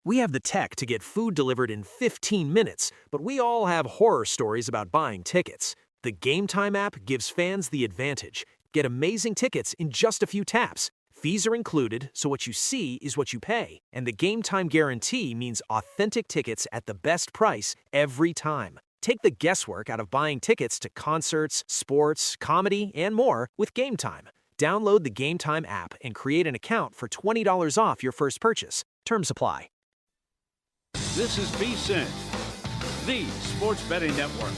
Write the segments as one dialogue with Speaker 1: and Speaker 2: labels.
Speaker 1: We have the tech to get food delivered in 15 minutes, but we all have horror stories about buying tickets. The Game Time app gives fans the advantage. Get amazing tickets in just a few taps. Fees are included, so what you see is what you pay. And the Game Time guarantee means authentic tickets at the best price every time. Take the guesswork out of buying tickets to concerts, sports, comedy, and more with Game Time. Download the Game Time app and create an account for $20 off your first purchase. Terms apply.
Speaker 2: This is VSiN, the sports betting network.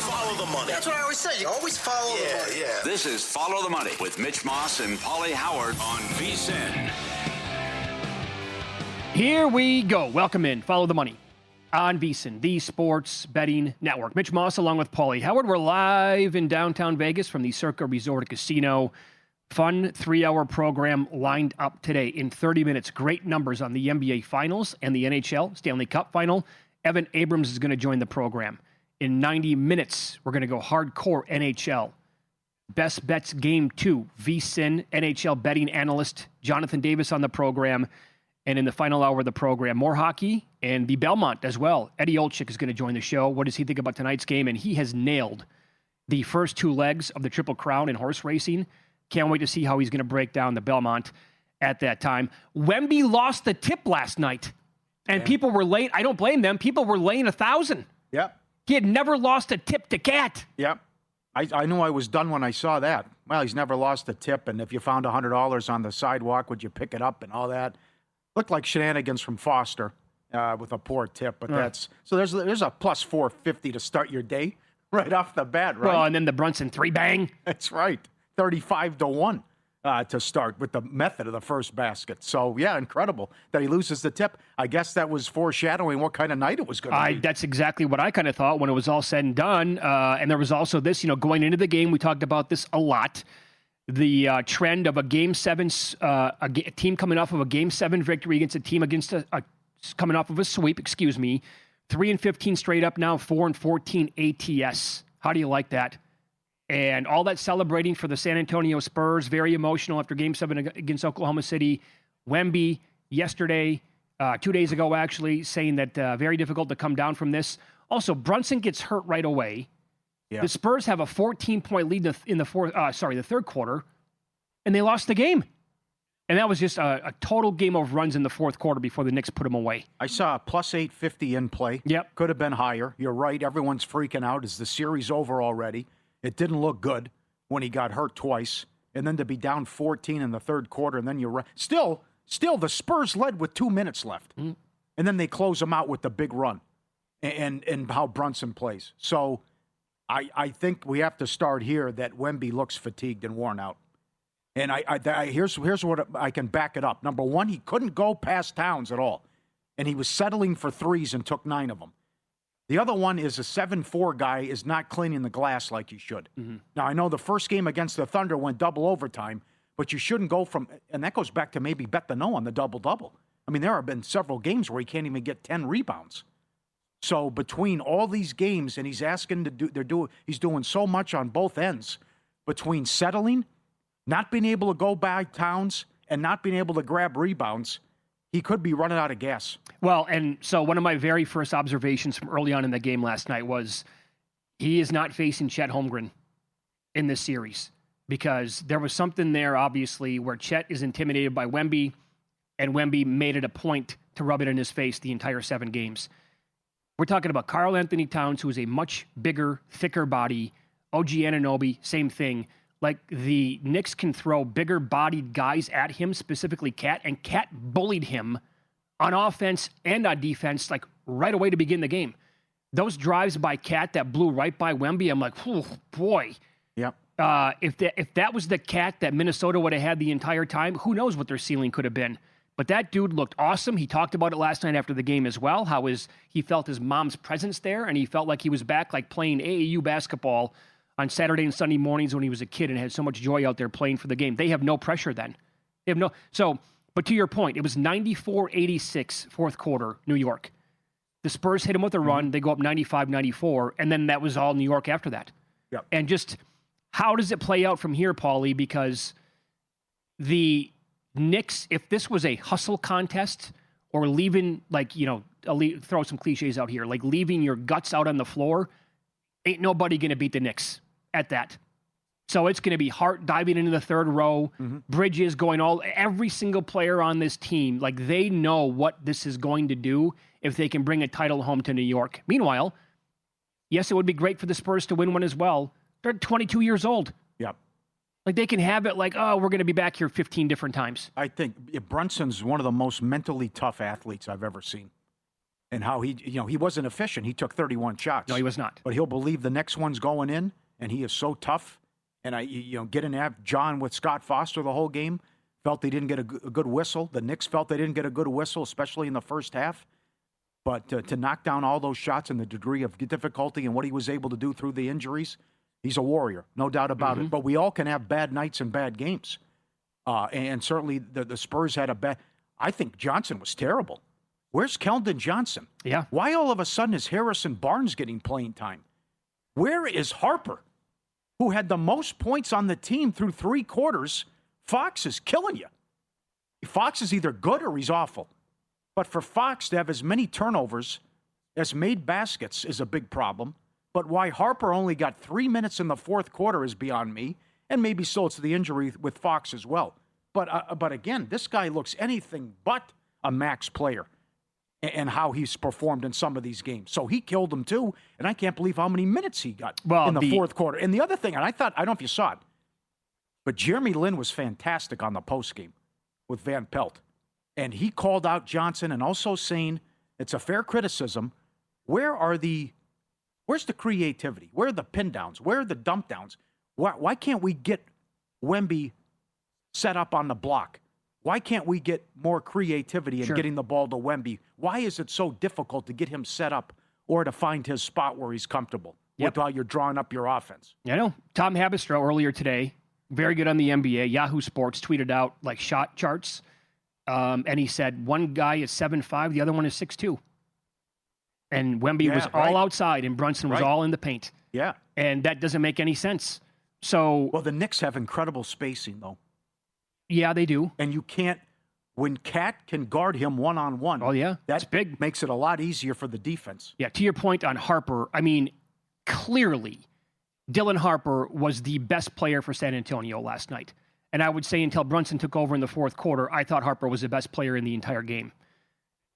Speaker 3: Follow the money. That's what I always say. You always follow the money.
Speaker 4: Yeah.
Speaker 3: This is Follow the Money with Mitch Moss and Paulie Howard on VSiN.
Speaker 5: Here we go. Welcome in. Follow the Money on VSiN, the sports betting network. Mitch Moss along with Paulie Howard. We're live in downtown Vegas from the Circa Resort Casino. Fun 3-hour program lined up today in 30 minutes. Great numbers on the NBA Finals and the NHL Stanley Cup Final. Evan Abrams is going to join the program. In 90 minutes, we're going to go hardcore NHL. Best Bets Game 2, VSiN NHL betting analyst Jonathan Davis on the program. And in the final hour of the program, more hockey and the Belmont as well. Eddie Olczyk is going to join the show. What does he think about tonight's game? And he has nailed the first two legs of the Triple Crown in horse racing. Can't wait to see how he's going to break down the Belmont at that time. Wemby lost the tip last night, and people were late. I don't blame them. People were laying 1,000.
Speaker 6: Yep.
Speaker 5: He had never lost a tip to Cat.
Speaker 6: Yep. I knew I was done when I saw that. Well, he's never lost a tip, and if you found $100 on the sidewalk, would you pick it up and all that? Looked like shenanigans from Foster with a poor tip, but that's so. There's a plus 450 to start your day right off the bat, right?
Speaker 5: Well, and then the Brunson 3-bang.
Speaker 6: That's right. 35-1 to start with the method of the first basket. So, yeah, incredible that he loses the tip. I guess that was foreshadowing what kind of night it was going to be.
Speaker 5: That's exactly what I kind of thought when it was all said and done. And there was also this, going into the game, we talked about this a lot. The trend of a Game 7, a team coming off of a Game 7 victory against a team coming off of a sweep, 3-15 straight up now, 4-14 ATS. How do you like that? And all that celebrating for the San Antonio Spurs, very emotional after Game 7 against Oklahoma City. Wemby yesterday, 2 days ago actually, saying that very difficult to come down from this. Also, Brunson gets hurt right away. Yeah. The Spurs have a 14-point lead in the third quarter, and they lost the game. And that was just a total game of runs in the fourth quarter before the Knicks put them away.
Speaker 6: I saw a plus 850 in play.
Speaker 5: Yep.
Speaker 6: Could have been higher. You're right. Everyone's freaking out. Is the series over already? It didn't look good when he got hurt twice. And then to be down 14 in the third quarter, and then you're still the Spurs led with 2 minutes left. Mm. And then they close them out with the big run and how Brunson plays. So I think we have to start here that Wemby looks fatigued and worn out. And here's what I can back it up. Number one, he couldn't go past Towns at all. And he was settling for threes and took 9 of them. The other one is a 7-4 guy is not cleaning the glass like he should. Mm-hmm. Now, I know the first game against the Thunder went double overtime, but you shouldn't go from – and that goes back to maybe bet the no on the double-double. I mean, there have been several games where he can't even get 10 rebounds. So between all these games, and he's asking to do – he's doing so much on both ends between settling, not being able to go by Towns, and not being able to grab rebounds – he could be running out of gas.
Speaker 5: Well, and so one of my very first observations from early on in the game last night was he is not facing Chet Holmgren in this series because there was something there, obviously, where Chet is intimidated by Wemby, and Wemby made it a point to rub it in his face the entire 7 games. We're talking about Karl Anthony Towns, who is a much bigger, thicker body. OG Anunoby, same thing. Like, the Knicks can throw bigger-bodied guys at him, specifically Cat, and Cat bullied him on offense and on defense, like, right away to begin the game. Those drives by Cat that blew right by Wemby, I'm like, oh, boy.
Speaker 6: Yep.
Speaker 5: If that was the Cat that Minnesota would have had the entire time, who knows what their ceiling could have been. But that dude looked awesome. He talked about it last night after the game as well, how he felt his mom's presence there, and he felt like he was back, like, playing AAU basketball on Saturday and Sunday mornings when he was a kid and had so much joy out there playing for the game. They have no pressure then. But to your point, it was 94-86 fourth quarter, New York. The Spurs hit him with a run. They go up 95-94, and then that was all New York after that.
Speaker 6: Yep.
Speaker 5: And just how does it play out from here, Paulie? Because the Knicks, if this was a hustle contest or leaving, like, you know, throw some cliches out here, like leaving your guts out on the floor, ain't nobody going to beat the Knicks at that. So it's going to be Hart diving into the third row, Bridges going every single player on this team, like they know what this is going to do if they can bring a title home to New York. Meanwhile, yes, it would be great for the Spurs to win one as well. They're 22 years old.
Speaker 6: Yep.
Speaker 5: Like they can have it like, oh, we're going to be back here 15 different times.
Speaker 6: I think Brunson's one of the most mentally tough athletes I've ever seen. And how he wasn't efficient. He took 31 shots.
Speaker 5: No, he was not.
Speaker 6: But he'll believe the next one's going in, and he is so tough. And getting at John with Scott Foster the whole game, felt they didn't get a good whistle. The Knicks felt they didn't get a good whistle, especially in the first half. But to knock down all those shots and the degree of difficulty and what he was able to do through the injuries, he's a warrior, no doubt about it. But we all can have bad nights and bad games. And certainly the Spurs had a bad. I think Johnson was terrible. Where's Keldon Johnson?
Speaker 5: Yeah.
Speaker 6: Why all of a sudden is Harrison Barnes getting playing time? Where is Harper, who had the most points on the team through 3 quarters? Fox is killing you. Fox is either good or he's awful. But for Fox to have as many turnovers as made baskets is a big problem. But why Harper only got 3 minutes in the fourth quarter is beyond me. And maybe so it's the injury with Fox as well. But again, this guy looks anything but a max player. And how he's performed in some of these games. So he killed them too, and I can't believe how many minutes he got in the fourth quarter. And the other thing, and I don't know if you saw it, but Jeremy Lin was fantastic on the postgame with Van Pelt. And he called out Johnson and also saying, it's a fair criticism, where's the creativity? Where are the pin downs? Where are the dump downs? Why can't we get Wemby set up on the block? Why can't we get more creativity in getting the ball to Wemby? Why is it so difficult to get him set up or to find his spot where he's comfortable while you're drawing up your offense?
Speaker 5: I know. Tom Habistro earlier today, very good on the NBA, Yahoo Sports tweeted out like shot charts. And he said one guy is 7'5", the other one is 6'2". And Wemby was all outside and Brunson was all in the paint.
Speaker 6: Yeah.
Speaker 5: And that doesn't make any sense. So,
Speaker 6: well, the Knicks have incredible spacing, though.
Speaker 5: Yeah, they do.
Speaker 6: And you can't, when Cat can guard him one-on-one.
Speaker 5: Oh, yeah. That's big.
Speaker 6: Makes it a lot easier for the defense.
Speaker 5: Yeah, to your point on Harper, I mean, clearly, Dylan Harper was the best player for San Antonio last night. And I would say until Brunson took over in the fourth quarter, I thought Harper was the best player in the entire game.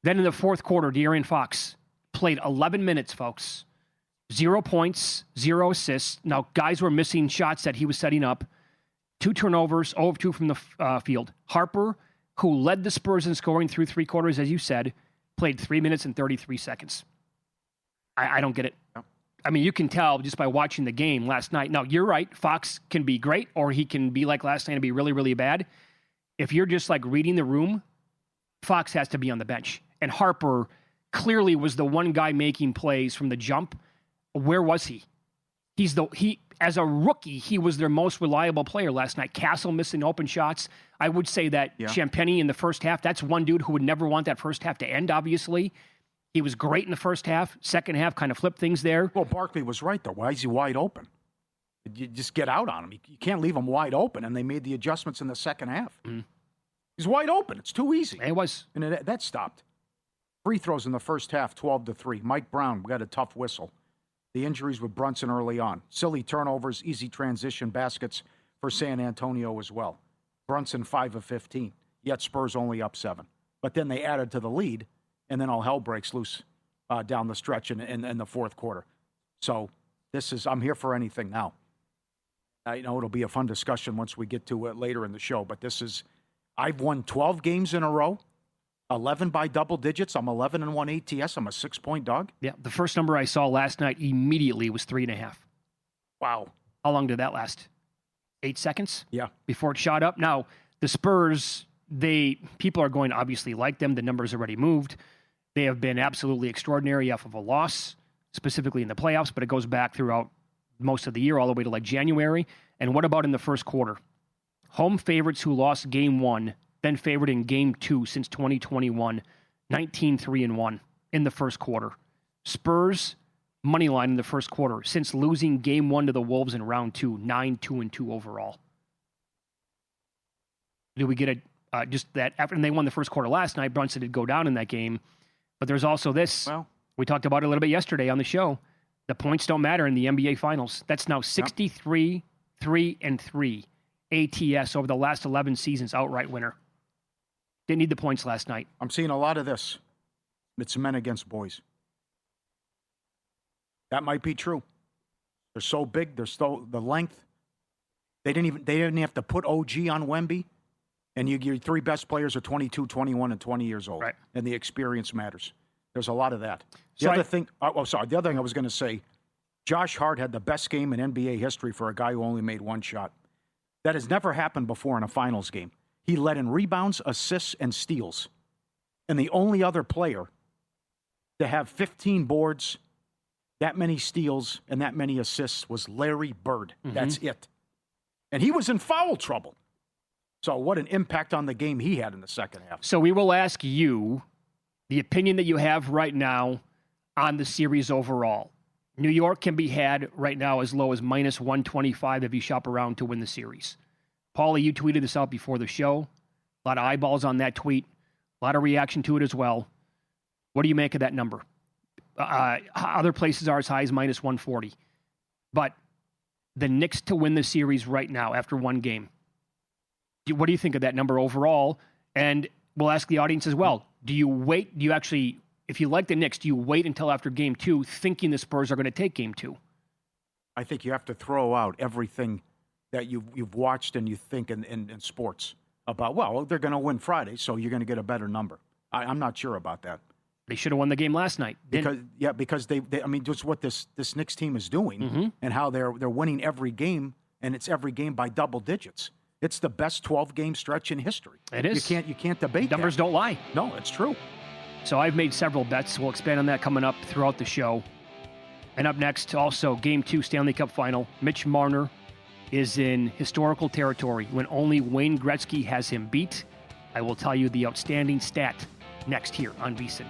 Speaker 5: Then in the fourth quarter, De'Aaron Fox played 11 minutes, folks. 0 points, 0 assists. Now, guys were missing shots that he was setting up. 2 turnovers, 0 of 2 from the field. Harper, who led the Spurs in scoring through 3 quarters, as you said, played 3 minutes and 33 seconds. I don't get it. No. I mean, you can tell just by watching the game last night. Now, you're right. Fox can be great, or he can be like last night and be really, really bad. If you're just like reading the room, Fox has to be on the bench. And Harper clearly was the one guy making plays from the jump. Where was he? As a rookie, he was their most reliable player last night. Castle missing open shots. I would say that Champagnie in the first half, that's one dude who would never want that first half to end, obviously. He was great in the first half. Second half kind of flipped things there.
Speaker 6: Well, Barkley was right, though. Why is he wide open? You just get out on him. You can't leave him wide open, and they made the adjustments in the second half. Mm. He's wide open. It's too easy.
Speaker 5: It was.
Speaker 6: And that stopped. Free throws in the first half, 12-3. Mike Brown got a tough whistle. The injuries with Brunson early on. Silly turnovers, easy transition baskets for San Antonio as well. Brunson 5 of 15, yet Spurs only up 7. But then they added to the lead, and then all hell breaks loose down the stretch in the fourth quarter. So I'm here for anything now. I know it'll be a fun discussion once we get to it later in the show, but I've won 12 games in a row. 11 by double digits. I'm 11-1 ATS. I'm a 6-point dog.
Speaker 5: Yeah, the first number I saw last night immediately was 3.5.
Speaker 6: Wow.
Speaker 5: How long did that last? 8 seconds?
Speaker 6: Yeah.
Speaker 5: Before it shot up. Now, the Spurs, people are going to obviously like them. The numbers already moved. They have been absolutely extraordinary off of a loss, specifically in the playoffs, but it goes back throughout most of the year, all the way to like January. And what about in the first quarter? Home favorites who lost game 1, then favored in game 2 since 2021, 19-3-1 in the first quarter. Spurs, money line in the first quarter since losing game 1 to the Wolves in round 2, 9-2-2 overall. Do we get just that after they won the first quarter last night? Brunson did go down in that game, but there's also this.
Speaker 6: Well,
Speaker 5: we talked about it a little bit yesterday on the show. The points don't matter in the NBA Finals. That's now 63, 3-3 ATS over the last 11 seasons, outright winner. Didn't need the points last night.
Speaker 6: I'm seeing a lot of this. It's men against boys. That might be true. They're so big. They're so the length. They didn't have to put OG on Wemby, and your three best players are 22, 21, and 20 years old.
Speaker 5: Right.
Speaker 6: And the experience matters. There's a lot of that. The
Speaker 5: So
Speaker 6: other thing I was going to say, Josh Hart had the best game in NBA history for a guy who only made one shot. That has never happened before in a finals game. He led in rebounds, assists, and steals. And the only other player to have 15 boards, that many steals, and that many assists was Larry Bird. That's it. And he was in foul trouble. So what an impact on the game he had in the second half.
Speaker 5: So we will ask you the opinion that you have right now on the series overall. New York can be had right now as low as minus 125 if you shop around to win the series. Paulie, you tweeted this out before the show. A lot of eyeballs on that tweet. A lot of reaction to it as well. What do you make of that number? Other places are as high as minus 140. But the Knicks to win the series right now after one game. What do you think of that number overall? And we'll ask the audience as well. Do you wait? Do you actually, if you like the Knicks, do you wait until after game two thinking the Spurs are going to take game two?
Speaker 6: I think you have to throw out everything that you've watched and you think in sports about, well, they're going to win Friday, so you're going to get a better number. I'm not sure about that.
Speaker 5: They should have won the game last night.
Speaker 6: Because they I mean, just what this Knicks team is doing and how they're winning every game, and it's every game by double digits. It's the best 12-game stretch in history.
Speaker 5: It is.
Speaker 6: You can't debate
Speaker 5: Numbers
Speaker 6: that.
Speaker 5: don't lie.
Speaker 6: No, it's true.
Speaker 5: So I've made several bets. We'll expand on that coming up throughout the show. And up next, also, Game 2 Stanley Cup Final. Mitch Marner is in historical territory when only Wayne Gretzky has him beat. I will tell you the outstanding stat next here on VSiN.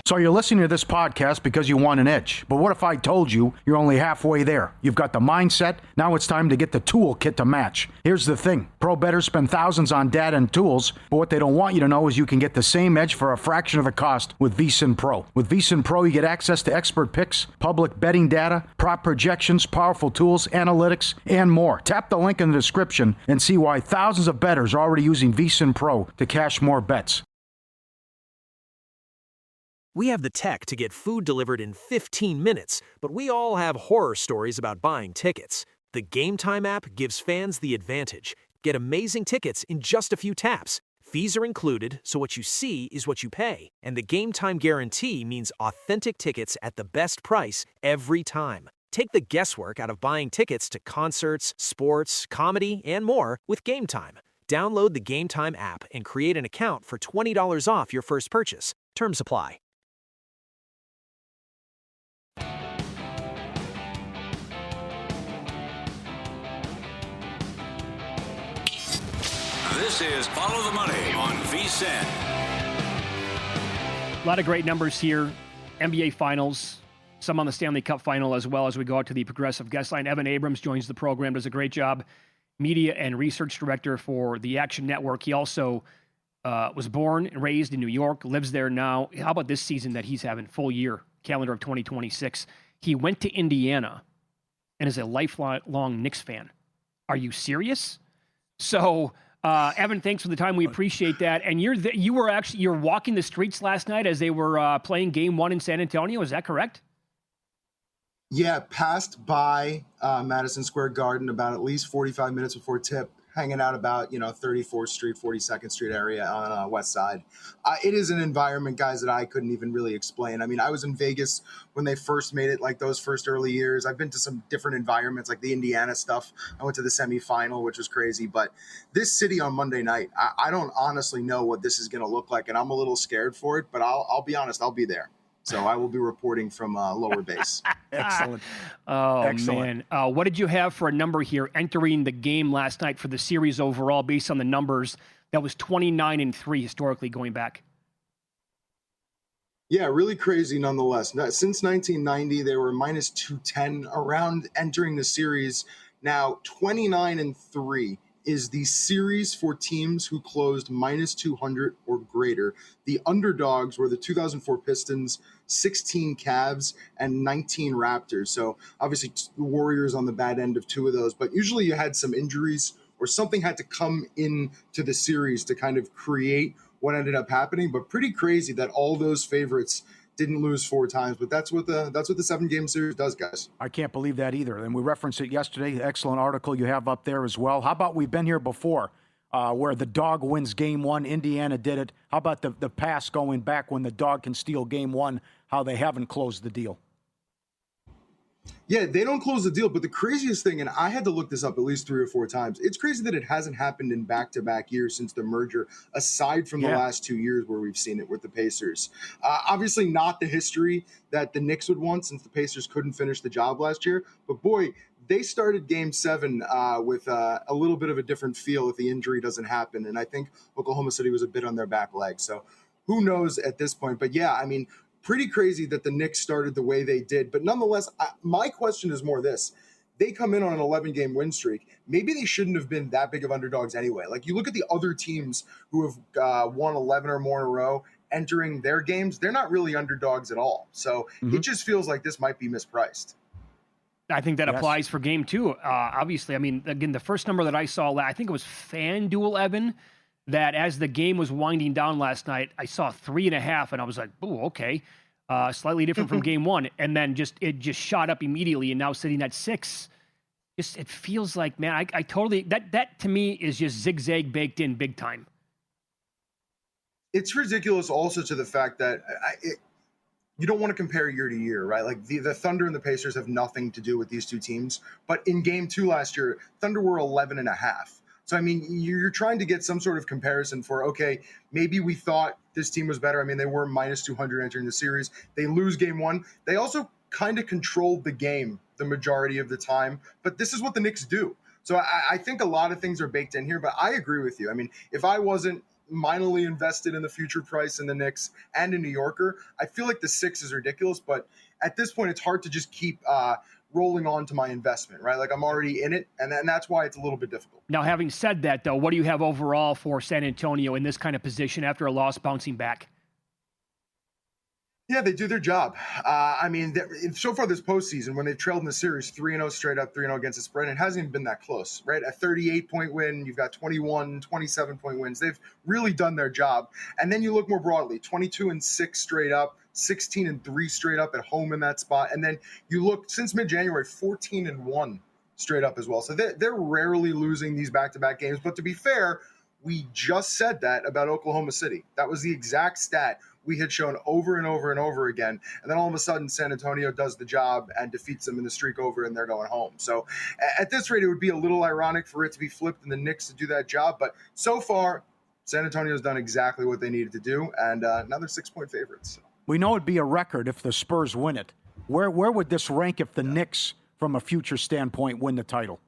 Speaker 6: So you're listening to this podcast because you want an edge. But what if I told you you're only halfway there? You've got the mindset. Now it's time to get the toolkit to match. Here's the thing. Pro bettors spend thousands on data and tools, but what they don't want you to know is you can get the same edge for a fraction of the cost with VSiN Pro. With VSiN Pro, you get access to expert picks, public betting data, prop projections, powerful tools, analytics, and more. Tap the link in the description and see why thousands of bettors are already using VSiN Pro to cash more bets.
Speaker 1: We have the tech to get food delivered in 15 minutes, but we all have horror stories about buying tickets. The Game Time app gives fans the advantage. Get amazing tickets in just a few taps. Fees are included, so what you see is what you pay. And the Game Time guarantee means authentic tickets at the best price every time. Take the guesswork out of buying tickets to concerts, sports, comedy, and more with Game Time. Download the Game Time app and create an account for $20 off your first purchase. Terms apply.
Speaker 2: This is Follow the Money on VSiN.
Speaker 5: A lot of great numbers here. NBA Finals, some on the Stanley Cup Final as well as we go out to the Progressive Guest Line. Evan Abrams joins the program, does a great job. Media and Research Director for the Action Network. He also was born and raised in New York, lives there now. How about this season that he's having, full year, calendar of 2026? He went to Indiana and is a lifelong Knicks fan. Are you serious? So... Evan, thanks for the time. We appreciate that. And you're walking the streets last night as they were playing Game 1 in San Antonio. Is that correct?
Speaker 4: Yeah, passed by Madison Square Garden about at least 45 minutes before tip, hanging out about 34th Street, 42nd Street area on West Side. It is an environment, guys, that I couldn't even really explain. I mean, I was in Vegas when they first made it, like those first early years. I've been to some different environments, like the Indiana stuff. I went to the semifinal, which was crazy. But this city on Monday night, I don't honestly know what this is going to look like, and I'm a little scared for it. But I'll be honest, I'll be there. So I will be reporting from lower base.
Speaker 6: Excellent.
Speaker 5: Oh,
Speaker 6: Excellent.
Speaker 5: man. What did you have for a number here entering the game last night for the series overall based on the numbers? That was 29-3 historically going back.
Speaker 4: Yeah, really crazy nonetheless. Since 1990, they were minus 210 around entering the series. Now, 29-3 is the series for teams who closed minus 200 or greater. The underdogs were the 2004 Pistons, 16 Cavs, and 19 Raptors. So obviously, the Warriors on the bad end of two of those. But usually you had some injuries or something had to come into the series to kind of create what ended up happening. But pretty crazy that all those favorites didn't lose four times. But that's what the 7-game series does, guys.
Speaker 6: I can't believe that either. And we referenced it yesterday. Excellent article you have up there as well. How about we've been here before where the dog wins game one? Indiana did it. How about the past going back when the dog can steal game one, how they haven't closed the deal?
Speaker 4: Yeah, they don't close the deal. But the craziest thing, and I had to look this up at least 3 or 4 times, it's crazy that it hasn't happened in back-to-back years since the merger, aside from the last 2 years where we've seen it with the Pacers. Obviously not the history that the Knicks would want since the Pacers couldn't finish the job last year. But boy, they started Game 7 with a little bit of a different feel if the injury doesn't happen. And I think Oklahoma City was a bit on their back leg. So who knows at this point. But yeah, I mean, pretty crazy that the Knicks started the way they did. But nonetheless, my question is more this. They come in on an 11-game win streak. Maybe they shouldn't have been that big of underdogs anyway. Like, you look at the other teams who have won 11 or more in a row entering their games, they're not really underdogs at all. So it just feels like this might be mispriced.
Speaker 5: I think that applies for game 2. Obviously, I mean, again, the first number that I saw, I think it was FanDuel, Evan, that as the game was winding down last night, I saw 3.5, and I was like, "Oh, okay, slightly different from game 1." And then it just shot up immediately, and now sitting at 6. It feels like, man, I totally that to me is just zigzag baked in big time.
Speaker 4: It's ridiculous also to the fact that you don't want to compare year to year, right? Like the Thunder and the Pacers have nothing to do with these two teams. But in game 2 last year, Thunder were 11.5. So, I mean, you're trying to get some sort of comparison for, okay, maybe we thought this team was better. I mean, they were minus 200 entering the series. They lose game 1. They also kind of controlled the game the majority of the time. But this is what the Knicks do. So I think a lot of things are baked in here. But I agree with you. I mean, if I wasn't minorly invested in the future price in the Knicks and in New Yorker, I feel like the 6 is ridiculous. But at this point, it's hard to just keep rolling on to my investment, right? Like, I'm already in it, and that's why it's a little bit difficult.
Speaker 5: Now, having said that, though, what do you have overall for San Antonio in this kind of position after a loss bouncing back?
Speaker 4: Yeah, they do their job. I mean, so far this postseason, when they've trailed in the series 3-0 straight up, 3-0 against the spread, it hasn't even been that close, right? A 38-point win, you've got 21, 27-point wins. They've really done their job. And then you look more broadly, 22-6 straight up, 16-3 straight up at home in that spot. And then you look, since mid-January, 14-1 straight up as well. So they're rarely losing these back-to-back games. But to be fair, we just said that about Oklahoma City. That was the exact stat we had shown over and over and over again. And then all of a sudden, San Antonio does the job and defeats them in the streak over, and they're going home. So at this rate, it would be a little ironic for it to be flipped and the Knicks to do that job. But so far, San Antonio's done exactly what they needed to do, and now they're 6-point favorites. So.
Speaker 6: We know it'd be a record if the Spurs win it. Where would this rank if the Knicks, from a future standpoint, win the title?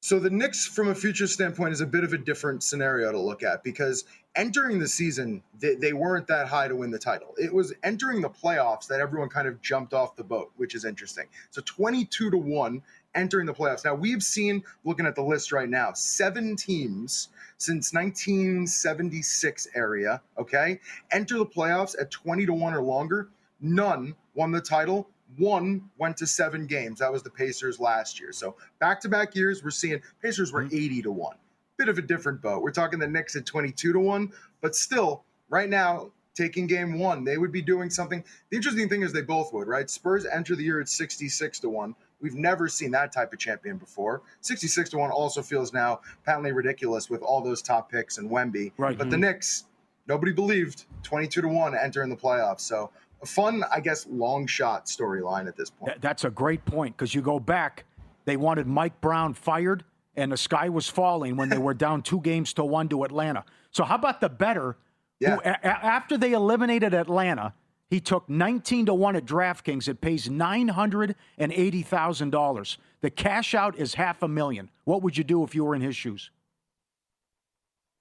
Speaker 4: So the Knicks, from a future standpoint, is a bit of a different scenario to look at because entering the season, they weren't that high to win the title. It was entering the playoffs that everyone kind of jumped off the boat, which is interesting. So 22-1 entering the playoffs. Now, we've seen, looking at the list right now, 7 teams since 1976 area, okay, enter the playoffs at 20-1 or longer. None won the title. 1 went to 7 games. That was the Pacers last year. So back-to-back years, we're seeing Pacers were 80-1. Bit of a different boat. We're talking the Knicks at 22-1, but still, right now, taking game 1, they would be doing something. The interesting thing is they both would, right? Spurs enter the year at 66-1. We've never seen that type of champion before. 66-1 also feels now patently ridiculous with all those top picks and Wemby.
Speaker 6: Right.
Speaker 4: But the Knicks, nobody believed 22-1 entering the playoffs. So a fun, I guess, long shot storyline at this point.
Speaker 6: That's a great point because you go back, they wanted Mike Brown fired, and the sky was falling when they were down 2-1 to Atlanta. So how about the bettor who, after they eliminated Atlanta, he took 19-1 at DraftKings. It pays $980,000. The cash out is $500,000. What would you do if you were in his shoes?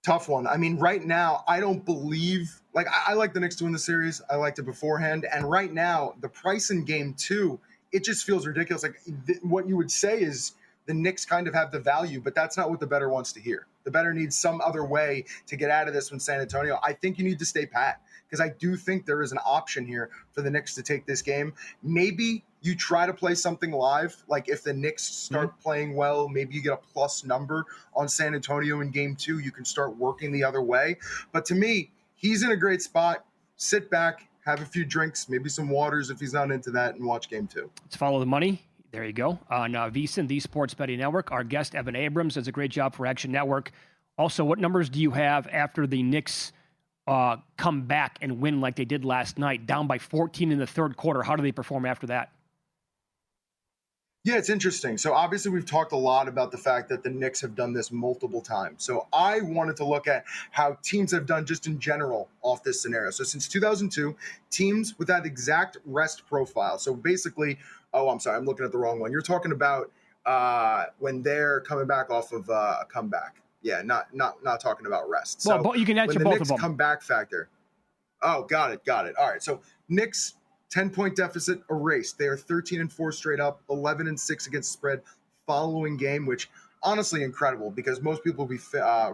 Speaker 4: Tough one. I mean, right now, I don't believe like I like the Knicks to win the series. I liked it beforehand, and right now the price in Game 2, it just feels ridiculous. Like what you would say is the Knicks kind of have the value, but that's not what the bettor wants to hear. The bettor needs some other way to get out of this from San Antonio. I think you need to stay pat, because I do think there is an option here for the Knicks to take this game. Maybe you try to play something live, like if the Knicks start playing well, maybe you get a plus number on San Antonio in Game 2. You can start working the other way. But to me, he's in a great spot. Sit back, have a few drinks, maybe some waters if he's not into that, and watch Game 2.
Speaker 5: Let's follow the money. There you go. On VSiN, the Sports Betting Network, our guest, Evan Abrams, does a great job for Action Network. Also, what numbers do you have after the Knicks come back and win like they did last night, down by 14 in the third quarter? How do they perform after that?
Speaker 4: Yeah, it's interesting. So obviously we've talked a lot about the fact that the Knicks have done this multiple times. So I wanted to look at how teams have done just in general off this scenario. So since 2002, teams with that exact rest profile. So basically, I'm sorry, I'm looking at the wrong one. You're talking about when they're coming back off of a comeback. Yeah, not talking about rest. So
Speaker 5: well, you can answer both of them.
Speaker 4: Comeback factor. Oh, got it. All right. So Knicks 10-point deficit erased. They are 13-4 straight up, 11-6 against spread following game, which honestly incredible because most people will be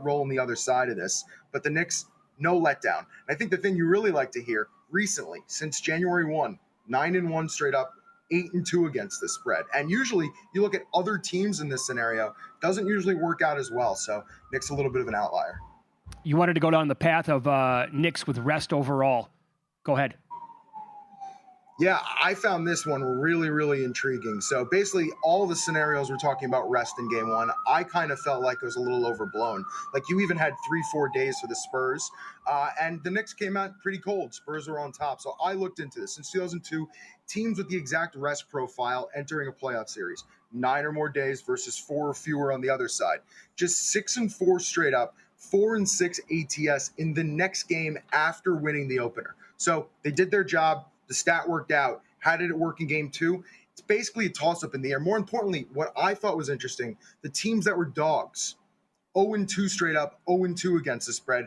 Speaker 4: rolling the other side of this. But the Knicks, no letdown. And I think the thing you really like to hear recently, since January 1, 9-1 straight up, 8-2 against the spread. And usually you look at other teams in this scenario, doesn't usually work out as well. So Knicks a little bit of an outlier.
Speaker 5: You wanted to go down the path of Knicks with rest overall. Go ahead.
Speaker 4: Yeah, I found this one really, really intriguing. So basically all the scenarios we're talking about rest in Game 1, I kind of felt like it was a little overblown. Like you even had 3-4 days for the Spurs, and the Knicks came out pretty cold. Spurs were on top. So I looked into this. Since 2002, teams with the exact rest profile entering a playoff series, 9 or more days versus 4 or fewer on the other side. Just 6-4 straight up, 4-6 ATS in the next game after winning the opener. So they did their job. The stat worked out. How did it work in Game 2? It's basically a toss-up in the air. More importantly, what I thought was interesting, the teams that were dogs, 0-2 straight up, 0-2 against the spread,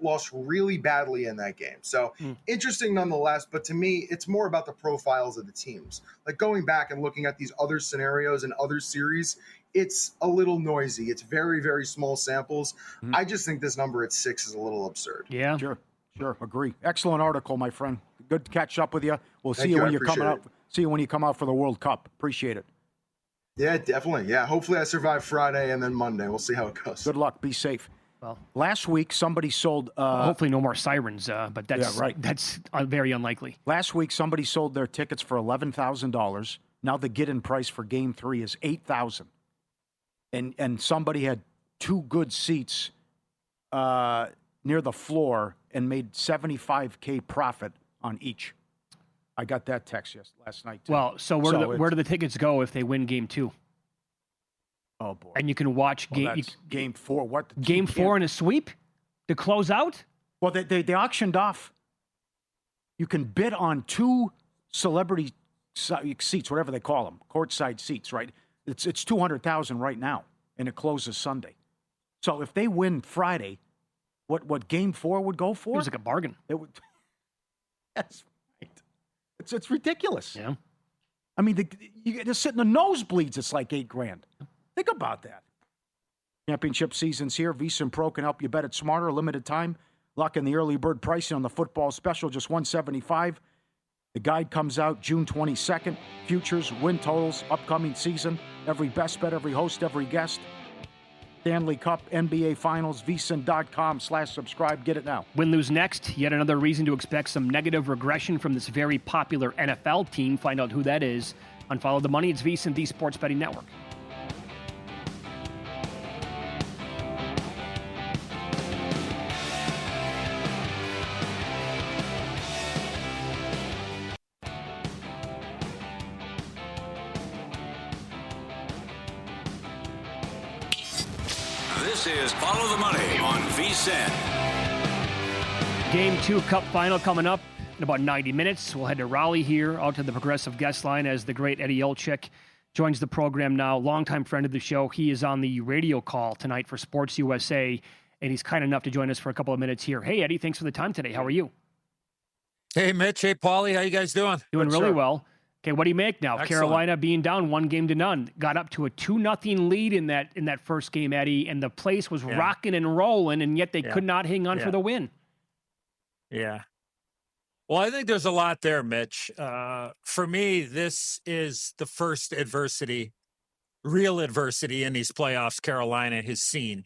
Speaker 4: lost really badly in that game. So interesting nonetheless, but to me, it's more about the profiles of the teams. Like going back and looking at these other scenarios and other series, it's a little noisy. It's very, very small samples. I just think this number at 6 is a little absurd.
Speaker 5: Yeah.
Speaker 6: Sure. Agree. Excellent article, my friend. Good to catch up with you. We'll see
Speaker 4: Thank
Speaker 6: you
Speaker 4: you.
Speaker 6: when
Speaker 4: I
Speaker 6: you're coming
Speaker 4: appreciate
Speaker 6: out. See you when you come out for the World Cup. Appreciate it.
Speaker 4: Yeah, definitely. Yeah, hopefully I survive Friday and then Monday. We'll see how it goes.
Speaker 6: Good luck. Be safe.
Speaker 5: Well,
Speaker 6: last week somebody sold.
Speaker 5: hopefully no more sirens, but that's
Speaker 6: Yeah, right.
Speaker 5: That's very unlikely.
Speaker 6: Last week somebody sold their tickets for $11,000. Now the get-in price for Game 3 is $8,000, and somebody had 2 good seats near the floor and made $75K profit on each. I got that text last night too.
Speaker 5: Well, so where do the tickets go if they win Game 2?
Speaker 6: Oh boy!
Speaker 5: And you can watch
Speaker 6: Game 4. What?
Speaker 5: Game 4 in a sweep to close out?
Speaker 6: Well, they auctioned off. You can bid on 2 celebrity seats, whatever they call them, courtside seats. Right? It's $200,000 right now, and it closes Sunday. So if they win Friday, what Game 4 would go for?
Speaker 5: It was like a bargain.
Speaker 6: It would. That's right. It's ridiculous.
Speaker 5: Yeah.
Speaker 6: I mean, you just sit in the nosebleeds. It's like $8,000. Think about that. Championship season's here. VSiN Pro can help you bet it smarter. Limited time. Lock in the early bird pricing on the football special, just $175. The guide comes out June 22nd. Futures, win totals, upcoming season. Every best bet, every host, every guest. Stanley Cup, NBA Finals, VSiN.com/subscribe. Get it now.
Speaker 5: Win, lose next. Yet another reason to expect some negative regression from this very popular NFL team. Find out who that is on Follow the Money. It's VSiN, the Sports Betting Network.
Speaker 2: This is Follow the Money on VSiN.
Speaker 5: Game 2 Cup Final coming up in about 90 minutes. We'll head to Raleigh here, out to the Progressive guest line as the great Eddie Olczyk joins the program now. Longtime friend of the show. He is on the radio call tonight for Sports USA and he's kind enough to join us for a couple of minutes here. Hey, Eddie, thanks for the time today. How are you?
Speaker 7: Hey, Mitch. Hey, Paulie. How you guys doing?
Speaker 5: Doing really well. Okay, what do you make now?
Speaker 7: Excellent.
Speaker 5: Carolina being down 1-0, got up to a 2-0 lead in that first game, Eddie, and the place was rocking and rolling, and yet they could not hang on for the win.
Speaker 7: Yeah. Well, I think there's a lot there, Mitch. For me, this is the first real adversity in these playoffs Carolina has seen.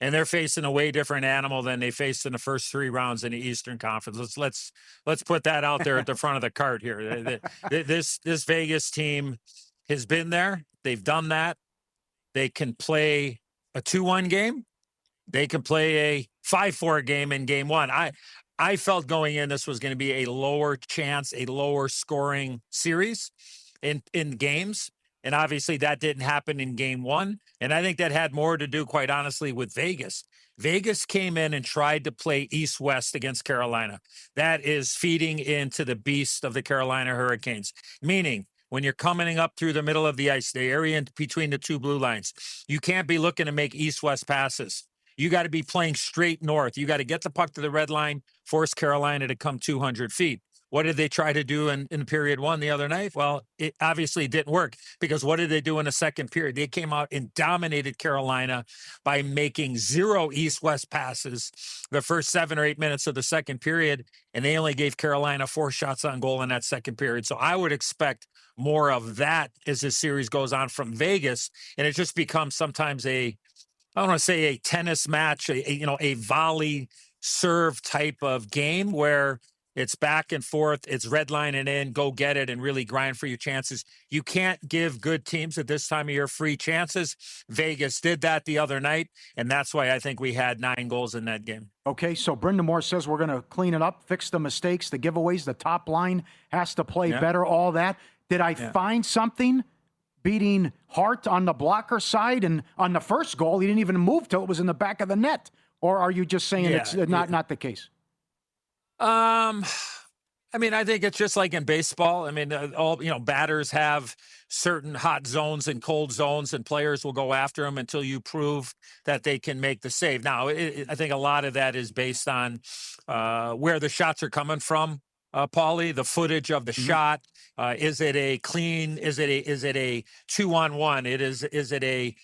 Speaker 7: And they're facing a way different animal than they faced in the first 3 rounds in the Eastern Conference. Let's put that out there at the front of the cart here. This Vegas team has been there. They've done that. They can play a 2-1 game. They can play a 5-4 game in game 1. I felt going in this was going to be a lower chance, a lower scoring series in games. And obviously that didn't happen in game 1. And I think that had more to do, quite honestly, with Vegas. Vegas came in and tried to play East-West against Carolina. That is feeding into the beast of the Carolina Hurricanes, meaning when you're coming up through the middle of the ice, the area in between the 2 blue lines, you can't be looking to make East-West passes. You got to be playing straight north. You got to get the puck to the red line, force Carolina to come 200 feet. What did they try to do in period 1 the other night? Well, it obviously didn't work, because what did they do in the second period? They came out and dominated Carolina by making 0 east-west passes the first 7 or 8 minutes of the second period, and they only gave Carolina 4 shots on goal in that second period. So I would expect more of that as this series goes on from Vegas, and it just becomes sometimes I don't want to say a tennis match, a volley serve type of game where it's back and forth, it's redlining in, go get it, and really grind for your chances. You can't give good teams at this time of year free chances. Vegas did that the other night, and that's why I think we had 9 goals in that game.
Speaker 6: Okay, so Brendan Moore says we're going to clean it up, fix the mistakes, the giveaways, the top line has to play better, all that. Did I find something beating Hart on the blocker side? And on the first goal, he didn't even move till it was in the back of the net. Or are you just saying it's not the case?
Speaker 7: I mean, I think it's just like in baseball. I mean, batters have certain hot zones and cold zones, and players will go after them until you prove that they can make the save. Now, I think a lot of that is based on where the shots are coming from. Paulie, the footage of the shot. Is it a clean? Is it a 2-on-1? Is it a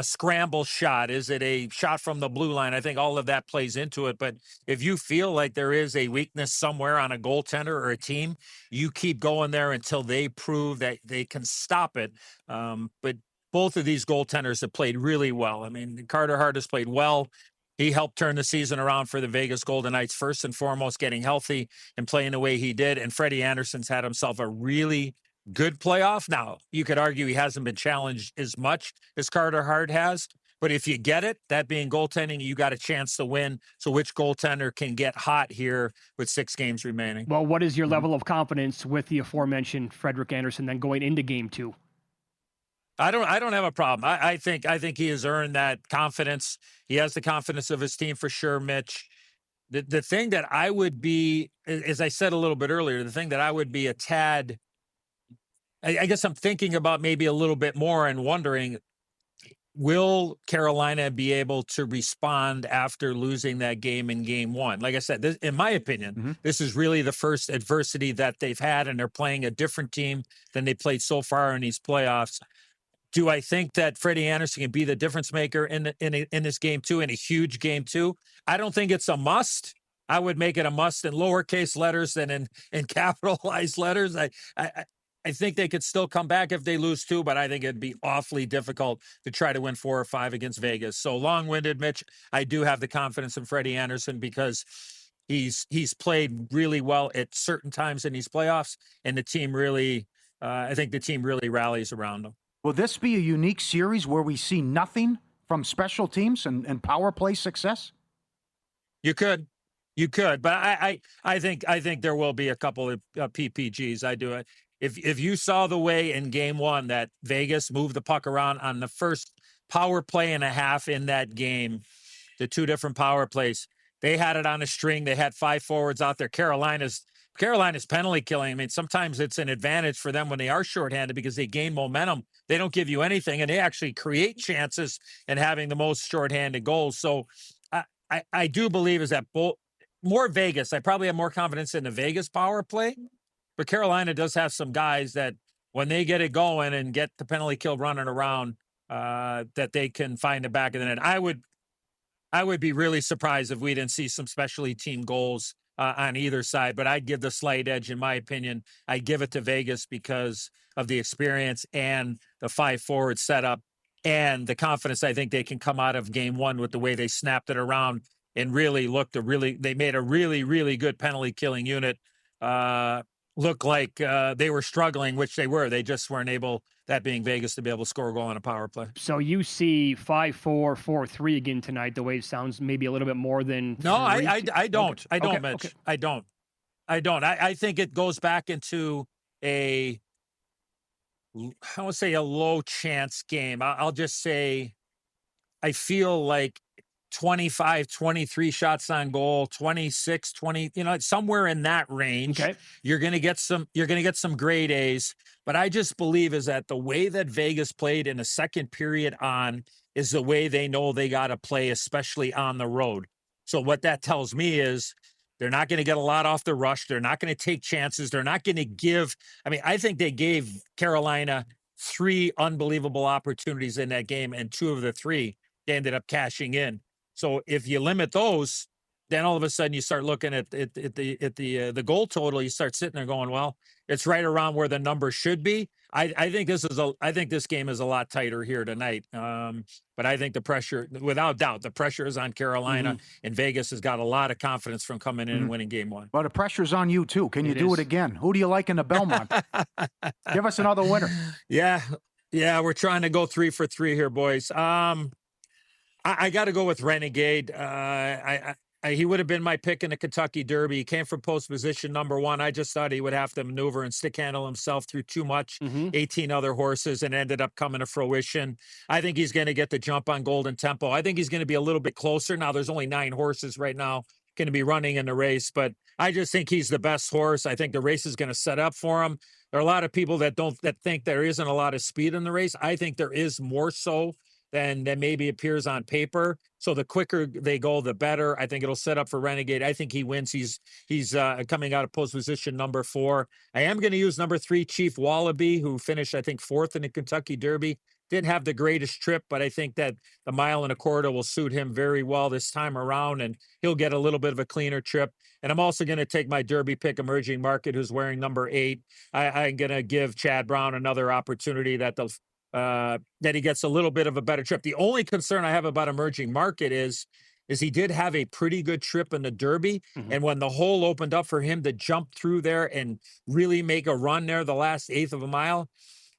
Speaker 7: scramble shot? Is it a shot from the blue line? I think all of that plays into it. But if you feel like there is a weakness somewhere on a goaltender or a team, you keep going there until they prove that they can stop it. But both of these goaltenders have played really well. I mean, Carter Hart has played well. He helped turn the season around for the Vegas Golden Knights, first and foremost, getting healthy and playing the way he did. And Freddie Anderson's had himself a really good playoff. Now, you could argue he hasn't been challenged as much as Carter Hart has, but if you get it, that being goaltending, you got a chance to win. So which goaltender can get hot here with 6 games remaining?
Speaker 5: Well, what is your level of confidence with the aforementioned Frederik Andersen then going into game 2?
Speaker 7: I don't have a problem. I think he has earned that confidence. He has the confidence of his team for sure, Mitch. The thing that I would be, as I said a little bit earlier, the thing that I would be a tad, I guess I'm thinking about maybe a little bit more and wondering, will Carolina be able to respond after losing that game in game 1? Like I said, this, in my opinion, this is really the first adversity that they've had, and they're playing a different team than they played so far in these playoffs. Do I think that Freddie Andersen can be the difference maker in this game 2, in a huge game 2? I don't think it's a must. I would make it a must in lowercase letters than in capitalized letters. I think they could still come back if they lose 2, but I think it'd be awfully difficult to try to win 4 or 5 against Vegas. So long-winded, Mitch, I do have the confidence in Freddie Andersen because he's played really well at certain times in these playoffs, and the team really, I think the team really rallies around him.
Speaker 6: Will this be a unique series where we see nothing from special teams and power play success?
Speaker 7: You could, but I think there will be a couple of PPGs. I do it. If you saw the way in game 1 that Vegas moved the puck around on the first power play and a half in that game, the 2 different power plays, they had it on a string. They had 5 forwards out there. Carolina's penalty killing. I mean, sometimes it's an advantage for them when they are shorthanded because they gain momentum. They don't give you anything, and they actually create chances and having the most shorthanded goals. So I do believe is that more Vegas. I probably have more confidence in the Vegas power play, but Carolina does have some guys that when they get it going and get the penalty kill running around, that they can find the back of the net. I would be really surprised if we didn't see some specialty team goals on either side, but I'd give the slight edge, in my opinion. I give it to Vegas because of the experience and the 5-forward setup and the confidence I think they can come out of game one with the way they snapped it around and really they made a really, really good penalty killing unit look like they were struggling, which they were. They just weren't able, that being Vegas, to be able to score a goal on a power play.
Speaker 5: So you see 5-4, 4-3 again tonight, the way it sounds, maybe a little bit more than
Speaker 7: No, I don't.
Speaker 5: Okay.
Speaker 7: I don't,
Speaker 5: Okay.
Speaker 7: Mitch.
Speaker 5: Okay.
Speaker 7: I don't. I think it goes back into I won't say a low chance game. I'll just say I feel like 25, 23 shots on goal, 26, 20, somewhere in that range.
Speaker 5: Okay.
Speaker 7: You're going to get some grade A's, but I just believe is that the way that Vegas played in the second period on is the way they know they got to play, especially on the road. So what that tells me is they're not going to get a lot off the rush. They're not going to take chances. They're not going to give. I mean, I think they gave Carolina 3 unbelievable opportunities in that game, and 2 of the 3 they ended up cashing in. So if you limit those, then all of a sudden you start looking at the goal total. You start sitting there going, well, it's right around where the number should be. I think this game is a lot tighter here tonight. But I think the pressure, without doubt, the pressure is on Carolina, and Vegas has got a lot of confidence from coming in and winning game one.
Speaker 6: Well, the pressure's on you too. Can you do it again? Who do you like in the Belmont? Give us another winner.
Speaker 7: Yeah, we're trying to go 3 for 3 here, boys. I got to go with Renegade. He would have been my pick in the Kentucky Derby. He came from post position number 1. I just thought he would have to maneuver and stick handle himself through too much, 18 other horses, and ended up coming to fruition. I think he's going to get the jump on Golden Tempo. I think he's going to be a little bit closer. Now, there's only 9 horses right now going to be running in the race, but I just think he's the best horse. I think the race is going to set up for him. There are a lot of people that think there isn't a lot of speed in the race. I think there is more so than maybe appears on paper. So the quicker they go, the better. I think it'll set up for Renegade. I think he wins. He's coming out of post position number 4. I am going to use number 3, Chief Wallaby, who finished, I think, 4th in the Kentucky Derby. Didn't have the greatest trip, but I think that the 1.25 miles will suit him very well this time around, and he'll get a little bit of a cleaner trip. And I'm also going to take my Derby pick, Emerging Market, who's wearing number 8. I'm going to give Chad Brown another opportunity that he gets a little bit of a better trip. The only concern I have about Emerging Market is he did have a pretty good trip in the Derby. And when the hole opened up for him to jump through there and really make a run there, the last 1/8 of a mile,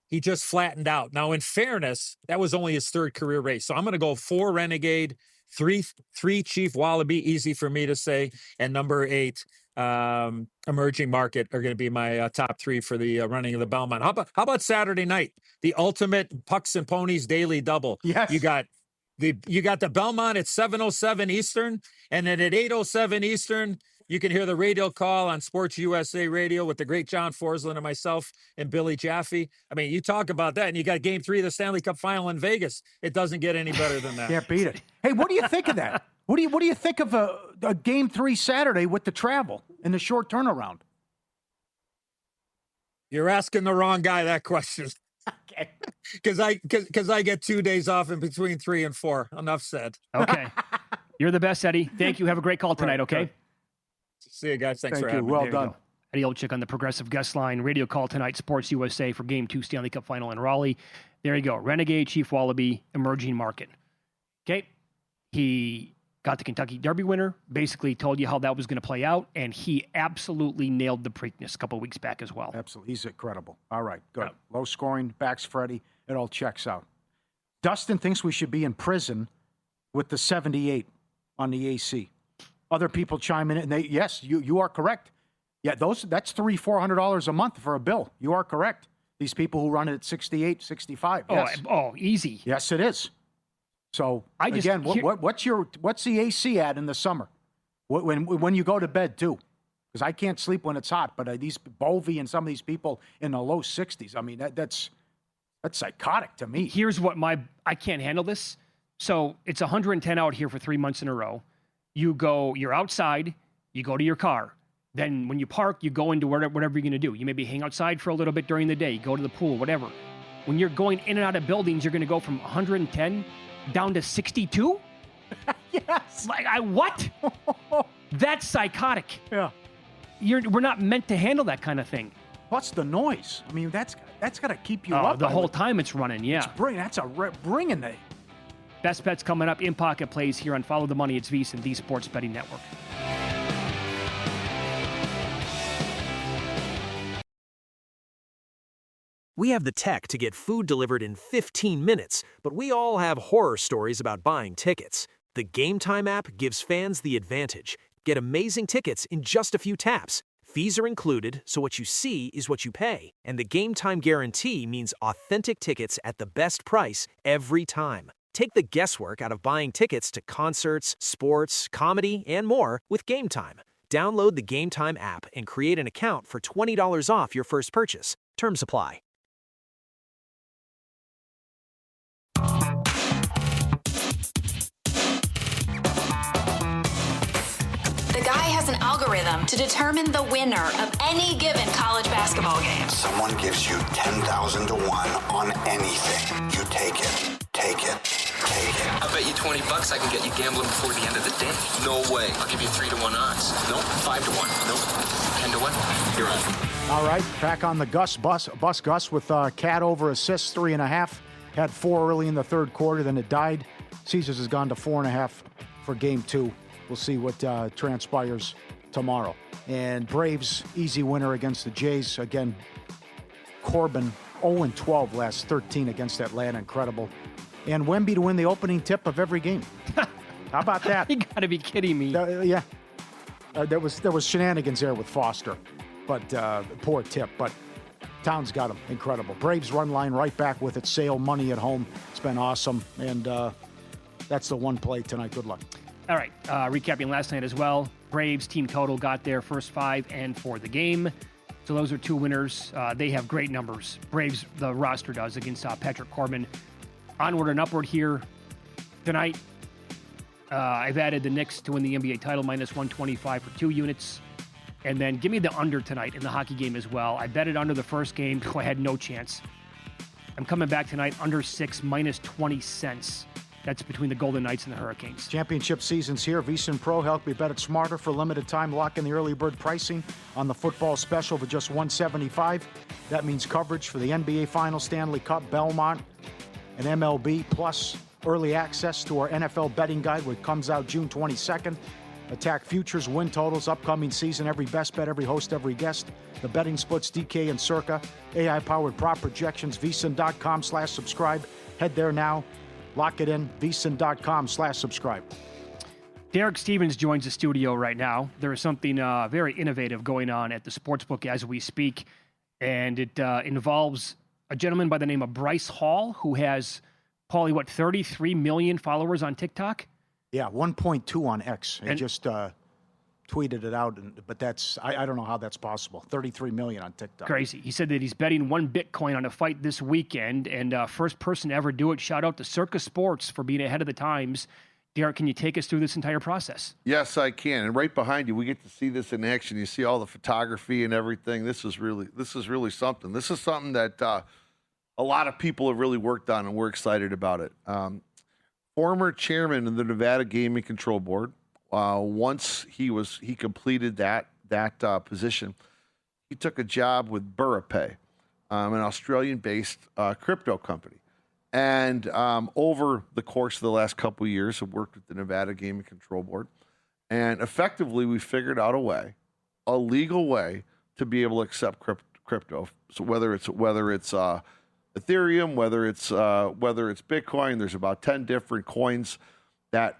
Speaker 7: he just flattened out. Now, in fairness, that was only his 3rd career race. So I'm going to go 4 Renegade, 3 Chief Wallaby, easy for me to say, and number 8, Emerging Market are going to be my top 3 for the running of the Belmont. How about Saturday night? The ultimate Pucks and Ponies daily double.
Speaker 6: Yes.
Speaker 7: You got the Belmont at 7:07 Eastern, and then at 8:07 Eastern, you can hear the radio call on Sports USA Radio with the great John Forsland and myself and Billy Jaffe. I mean, you talk about that, and you got Game 3 of the Stanley Cup Final in Vegas. It doesn't get any better than that.
Speaker 6: Can't beat it. Hey, what do you think of that? What do you think of a Game 3 Saturday with the travel and the short turnaround?
Speaker 7: You're asking the wrong guy that question.
Speaker 6: Okay.
Speaker 7: Because I get 2 days off in between 3 and 4. Enough said.
Speaker 5: Okay. You're the best, Eddie. Thank you. Have a great call tonight, okay?
Speaker 6: Right.
Speaker 7: See you guys. Thanks
Speaker 6: Thank
Speaker 7: for
Speaker 6: you.
Speaker 7: having me.
Speaker 6: Well
Speaker 5: There you
Speaker 6: done.
Speaker 5: go. Eddie Olczyk on the Progressive Guest Line. Radio call tonight, Sports USA for Game 2 Stanley Cup Final in Raleigh. There you go. Renegade, Chief Wallaby, Emerging Market. Okay. He got the Kentucky Derby winner, basically told you how that was going to play out, and he absolutely nailed the Preakness a couple of weeks back as well.
Speaker 6: Absolutely. He's incredible. All right, good.
Speaker 5: Yeah.
Speaker 6: Low scoring, backs Freddie. It all checks out. Dustin thinks we should be in prison with the 78 on the AC. Other people chime in, and yes, you are correct. Yeah, that's $300-400 a month for a bill. You are correct. These people who run it at 68, 65. Yes.
Speaker 5: Oh, easy.
Speaker 6: Yes, it is. So
Speaker 5: again,
Speaker 6: what's the AC at in the summer? When you go to bed too? Because I can't sleep when it's hot. But these Bovey and some of these people in the low 60s. I mean, that's psychotic to me.
Speaker 5: Here's what I can't handle this. So it's 110 out here for 3 months in a row. You're outside, you go to your car. Then when you park, you go into whatever you're going to do. You maybe hang outside for a little bit during the day, go to the pool, whatever. When you're going in and out of buildings, you're going to go from 110 down to 62?
Speaker 6: Yes.
Speaker 5: Like, what? That's psychotic.
Speaker 6: Yeah.
Speaker 5: We're not meant to handle that kind of thing.
Speaker 6: What's the noise? I mean, that's got to keep you up
Speaker 5: The whole time it's running, yeah.
Speaker 6: That's bringing the...
Speaker 5: Best bets coming up, in-pocket plays here on Follow the Money. It's VSiN, the Sports Betting Network.
Speaker 1: We have the tech to get food delivered in 15 minutes, but we all have horror stories about buying tickets. The Game Time app gives fans the advantage. Get amazing tickets in just a few taps. Fees are included, so what you see is what you pay. And the Game Time guarantee means authentic tickets at the best price every time. Take the guesswork out of buying tickets to concerts, sports, comedy, and more with Game Time. Download the Game Time app and create an account for $20 off your first purchase. Terms apply.
Speaker 8: The guy has an algorithm to determine the winner of any given college basketball game.
Speaker 3: Someone gives you 10,000 to 1 on anything. You take it. Take it. Take it.
Speaker 9: I bet you $20 I can get you gambling before the end of the day.
Speaker 3: No way.
Speaker 9: I'll give you 3 to 1 odds. Nope. 5 to 1. Nope. 10 to 1. You're on.
Speaker 6: All right, back on the Gus bus Gus with Cat over assists, 3.5. Had 4 early in the third quarter, then it died. Caesars has gone to 4.5 for game 2. We'll see what transpires tomorrow. And Braves, easy winner against the Jays. Again, Corbin, 0-12 last 13 against Atlanta. Incredible. And Wemby to win the opening tip of every game. How about that?
Speaker 5: You got to be kidding me.
Speaker 6: Yeah. There was shenanigans there with Foster, but poor tip. But Towns got him. Incredible. Braves run line right back with it. Sale money at home. It's been awesome. And that's the one play tonight. Good luck.
Speaker 5: All right, recapping last night as well. Braves team total got their first 5 and for the game. So those are 2 winners. They have great numbers. Braves, the roster does, against Patrick Corbin. Onward and upward here tonight. I've added the Knicks to win the NBA title, minus 125 for 2 units. And then give me the under tonight in the hockey game as well. I bet it under the first game. I had no chance. I'm coming back tonight, under 6, minus 20 cents. That's between the Golden Knights and the Hurricanes.
Speaker 6: Championship season's here. VSiN Pro help you bet it smarter for a limited time. Lock in the early bird pricing on the football special for just $175. That means coverage for the NBA Finals, Stanley Cup, Belmont, and MLB, plus early access to our NFL betting guide, which comes out June 22nd. Attack futures, win totals, upcoming season, every best bet, every host, every guest. The betting splits, DK and Circa. AI-powered prop projections, VSiN.com/subscribe. Head there now. Lock it in, VSiN.com/subscribe.
Speaker 5: Derek Stevens joins the studio right now. There is something very innovative going on at the Sportsbook as we speak, and it involves a gentleman by the name of Bryce Hall, who has, Paulie, 33 million followers on TikTok?
Speaker 6: Yeah, 1.2 on X. He just tweeted it out, but that's I don't know how that's possible. 33 million on TikTok.
Speaker 5: Crazy. He said that he's betting 1 Bitcoin on a fight this weekend, and first person to ever do it. Shout out to Circa Sports for being ahead of the times. Derek, can you take us through this entire process?
Speaker 10: Yes, I can. And right behind you, we get to see this in action. You see all the photography and everything. This is really something. This is something that a lot of people have really worked on, and we're excited about it. Former chairman of the Nevada Gaming Control Board. Once he completed that position, he took a job with BurraPay, an Australian-based crypto company. And over the course of the last couple of years, I've worked with the Nevada Gaming Control Board. And effectively, we figured out a legal way to be able to accept crypto. So whether it's Ethereum, whether it's Bitcoin, there's about 10 different coins that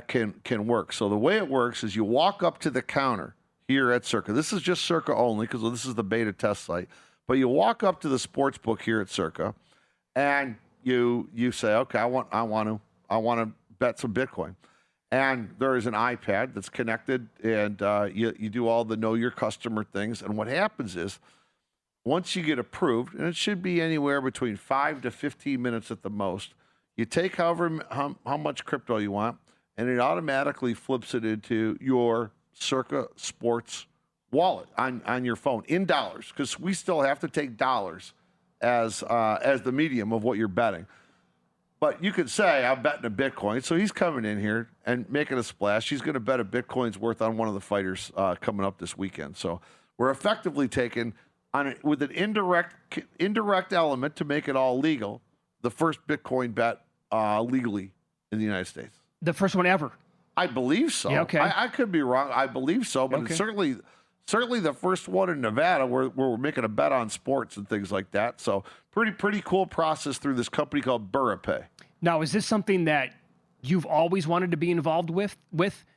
Speaker 10: can work. So the way it works is you walk up to the counter here at Circa. This is just Circa only because this is the beta test site. But you walk up to the sports book here at Circa, and you say, okay, I want to bet some Bitcoin. And there is an iPad that's connected, and you do all the know your customer things. And what happens is, once you get approved, and it should be anywhere between 5 to 15 minutes at the most, you take how much crypto you want, and it automatically flips it into your Circa Sports wallet on your phone in dollars, because we still have to take dollars as the medium of what you're betting. But you could say, I'm betting a Bitcoin. So he's coming in here and making a splash. He's going to bet a Bitcoin's worth on one of the fighters coming up this weekend. So we're effectively taking, with an indirect element to make it all legal, the first Bitcoin bet legally in the United States.
Speaker 5: The first one ever.
Speaker 10: I believe so.
Speaker 5: Yeah, okay.
Speaker 10: I could be wrong. I believe so. But it's certainly the first one in Nevada where we're making a bet on sports and things like that. So pretty cool process through this company called BurraPay.
Speaker 5: Now, is this something that you've always wanted to be involved with?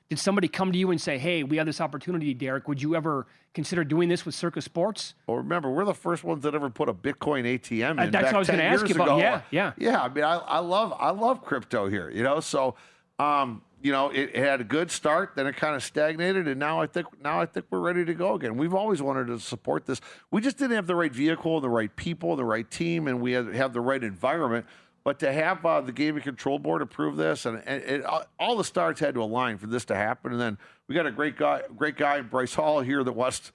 Speaker 5: Did somebody come to you and say, hey, we have this opportunity, Derek. Would you ever consider doing this with Circa Sports?
Speaker 10: Well, remember, we're the first ones that ever put a Bitcoin ATM in.
Speaker 5: That's what I was going to ask you about.
Speaker 10: Ago.
Speaker 5: Yeah.
Speaker 10: I mean, I love crypto here, So, it had a good start, then it kind of stagnated, and now I think we're ready to go again. We've always wanted to support this. We just didn't have the right vehicle, the right people, the right team, and we had to have the right environment. But to have the Gaming Control Board approve this, and all the stars had to align for this to happen. And then we got a great guy, Bryce Hall here, that wants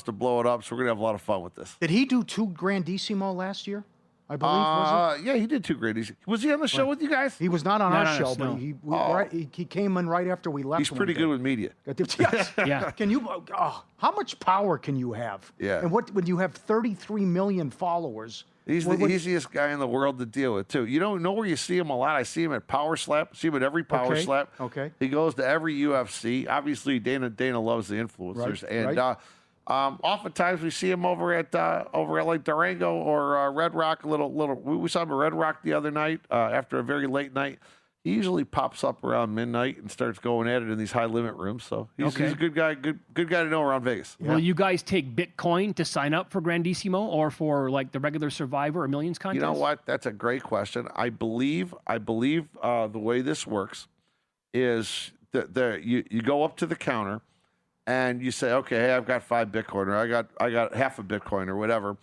Speaker 10: to blow it up. So we're gonna have a lot of fun with this.
Speaker 6: Did he do 2 Grandissimo last year? I believe, was it?
Speaker 10: Yeah, he did 2 Grandissimo. Was he on the show with you guys?
Speaker 6: He was not on our show,
Speaker 5: no.
Speaker 6: but he came in right after we left.
Speaker 10: He's pretty good with media.
Speaker 6: Yes.
Speaker 5: Yeah.
Speaker 6: Can you? How much power can you have?
Speaker 10: Yeah.
Speaker 6: And when you have 33 million followers?
Speaker 10: He's the easiest guy in the world to deal with, too. You don't know where you see him a lot. I see him at Power Slap. See him at every Power Slap.
Speaker 6: Okay.
Speaker 10: He goes to every UFC. Obviously, Dana loves the influencers.
Speaker 6: Right.
Speaker 10: And oftentimes we see him over at like Durango or Red Rock. We saw him at Red Rock the other night after a very late night. He usually pops up around midnight and starts going at it in these high limit rooms. So he's a good guy, good guy to know around Vegas.
Speaker 5: Yeah. Will you guys take Bitcoin to sign up for Grandissimo or for like the regular Survivor or Millions contest?
Speaker 10: You know what? That's a great question. I believe the way this works is that you go up to the counter and you say, okay, hey, I've got 5 Bitcoin, or I got half a Bitcoin or whatever,